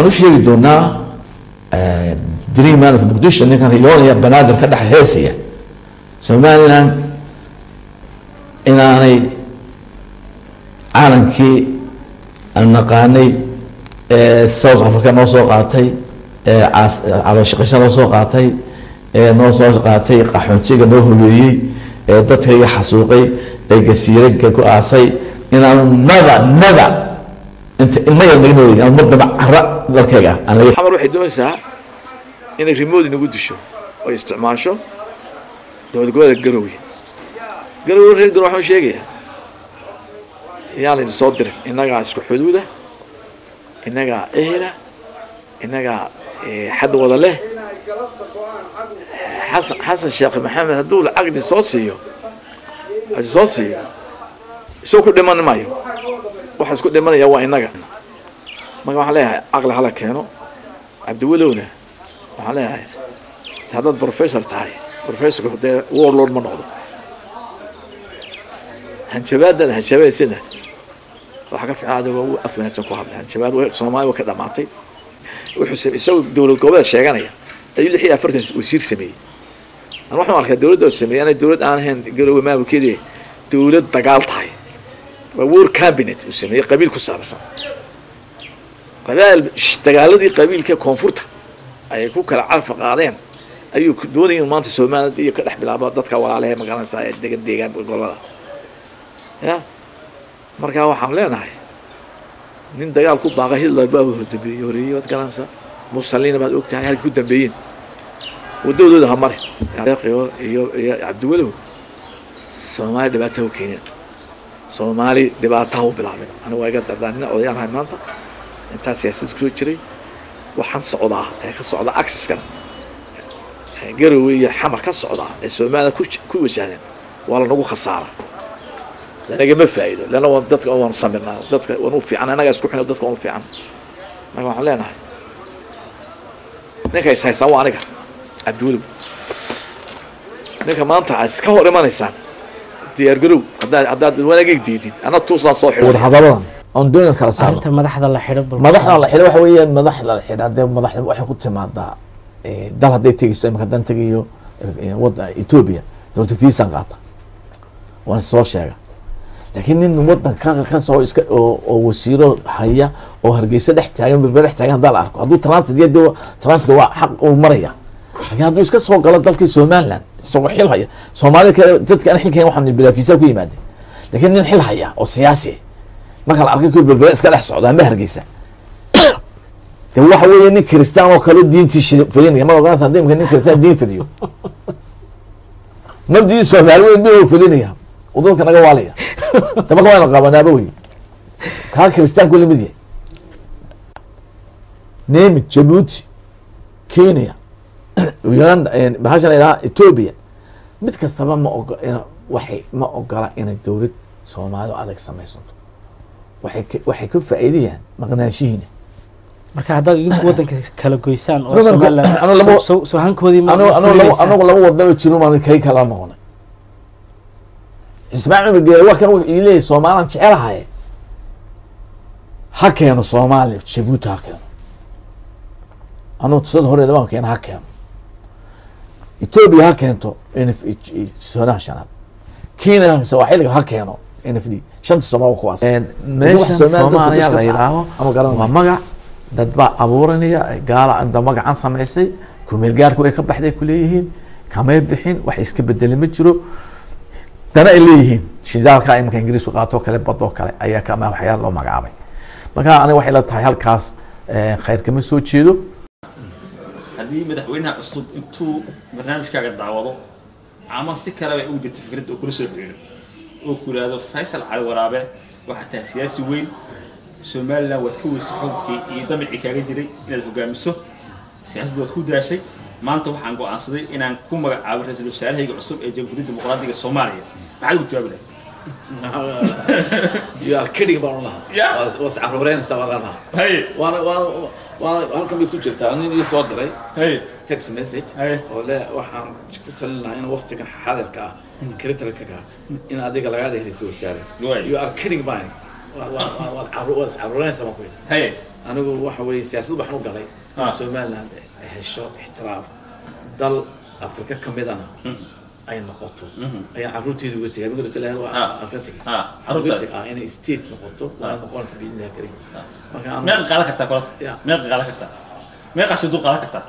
حنوش يريدونا دريم أنا في مقدش إن كان يوم يا بنادر كده حساسية سمعني إن أنا عالم كي النقاني السوق أفريقيا نوصل قاتي على شقيسان نوصل قاتي نوصل قاتي قحوتي جنوه dad kale xasuuqay ay gasiirka ku aasay inaan nada inta ilmaha magnoolid aan marba carra dalkayga aan la xamar waxay doonaysaa inay remote inagu disho oo isticmaasho dowladda Garowe reer Garowe waxaan sheegayaa yaalin soo diray inaga isku xuduuda inaga ehla inaga xad wada leh حسن شيخ محمد هدول عقد صوصيو سو كل دمان مايو وحس كل دمان يا وينغا ما waxa leeyahay aqal hala keeno abduwalowna waxa leeyahay hada professor tahay professor de warlord ma noqdo hanjabaysina waxa ka fiicnaado waa afnaansan ku hadlaan hanjabaad way Soomaaliya ka dhamaatay wuxuu isagoo dawlad goboleed sheeganaya ayuu 40 wasiir sameeyay أنا واحد مارك الدولة السامية أنا الدولة أنا هن قالوا ما بكذا دولة دقالتها وور كابينت السامية قبيل كسارسا قبائل دقالة دي قبيل ككونفورت أي كوك العرف قاعدين أيو دوني المنطقة السومالية دي كده حبل عباد ضدك ولا عليها مكان سايد دقيقة بقولها يا ماركها وحملنا هاي نين دقال كوب باقي الله بابه دبي يوري وتكلم سا موصلين بعد وقت هاي كود دبيين ودودو همر يا عبد الولو سومالي دباته وكينيا سومالي دباته بلعبنا انا واجد دبانا اوديان هاي مانتا انت سياسه كو جري waxaan socdaa ee ka socda access kan Garowe iyo xamar ka socda ee Soomaaliya ku wajahdan wala nagu khasaara lanaga ma faa'iido lana dadka oo samirnaa dadka oo fiican anaga isku xidho dadka oo fiican ma waxaan leenahay ninka isaysan waa aniga abdul ninka maanta iska hor imanaysan diyaar garow hadaad wanaagig diidin ana tuusan soo xidho hadabadan on doon kala saar inta madaxda la xidho waxa weeyaan madaxda la xidho hadee madaxda waxay ku timaadaa dal haday tagiso imka dan tagiyo wada Ethiopia dawladda fiisan qaata waan soo sheega laakiin nin wadan ka soo iska oo wasiiro haya oo hargeysa dhex taagan dhex taagan dal arko haduu transit waa xaq oo maraya laakiin haduu iska soo galo dalka Soomaaliland soo xil haya Soomaaliya dadka aan xilkeen waxaan bilaa fiisa ku yimaade laakiin nin xil haya oo siyaasi marka la arkay kulba iska dhex socda ma hargeysa de waxa weeye nin Kristaan oo kale diintiisa fadhiyo ma ogaanaysa hadii nin Kristaan diin fadhiyo nabdi Soomaaliya buu fadhiyaa ودولك أنا جوالية، تبغى كمان القابنا بوي، كان كريستيان كل مدية، نيمت جيبوتي، كينيا، ويان بحاجة إلى إثيوبيا، متكسبان ما وحي ما أقرأ إن الدولة سومالو عليك سميسون، وحي كيف فائديا ما قناشينه. marka hadda idinku wadanka kala goysaan oo Soomaaliland soo hankoodii ma أنا لو ودنا تشيلوا ما كي كلام هون. اسمعوا بقى وكانوا إليه سومالان شعرها هكذا سومالي شبوت هكذا أنا تصل هوري دماغ كان هكذا إثيوبيا هكذا أنتو إن في سنة شنات كينيا سواحيلك هكذا إن في شمس السماء وخواص ماشي سوماليا غيره ومجا دبا أبورنيا قال عند مجا عن سماسي كمل جاركو إيه قبل حدا كليهين كمان بحين وحيس كبدل متجرو dana ay leeyihiin shidaalka ay markaan Ingiriis u qaato kale bado kale ayaa kama waxyaalo loo magacaabay marka aniga waxay la tahay halkaas khayr kama soo jeedo hadii madaxweynaha cusub intuu barnaamijkaaga daawado ama si kale ay u jirto fikrad oo kula soo xiriiro oo ku raado Faysal Cali Waraabe waxa taa siyaasi weyn Soomaaliland wad ku weyso xubkii iyo damci kaaga jiray inaad hogaamiso siyaasadda wad ku daashay maanta waxaan go'aansaday inaan ku magacaabo ra'iisul wasaarahayga cusub ee Jamhuuriyadda Dimuqraadiga Soomaaliya maxaad u jawaabi يا كذي بارنا وس عرورين استمرنا هاي وانا كم يكون جرت أنا يصور دري هاي تكست مسج ولا وحن شفت لنا هنا وقتك حاضر كا كريتر كا إن هذيك لا قاعدة رئيس وزراء you are kidding me وس عرورين استمرنا هاي anigu waxa weeye siyaasad waxaan u galay Somaliland hesho ixtiraaf dal Afrika ka midana ay noqoto ayaan carruurteedu uga tegay mid kale waa Afrika carruurteedu inay state noqoto waa noqonaysa biilna karin marka meel qaada kartaa kolata meel qaada kartaa meel qasidu qaada kartaa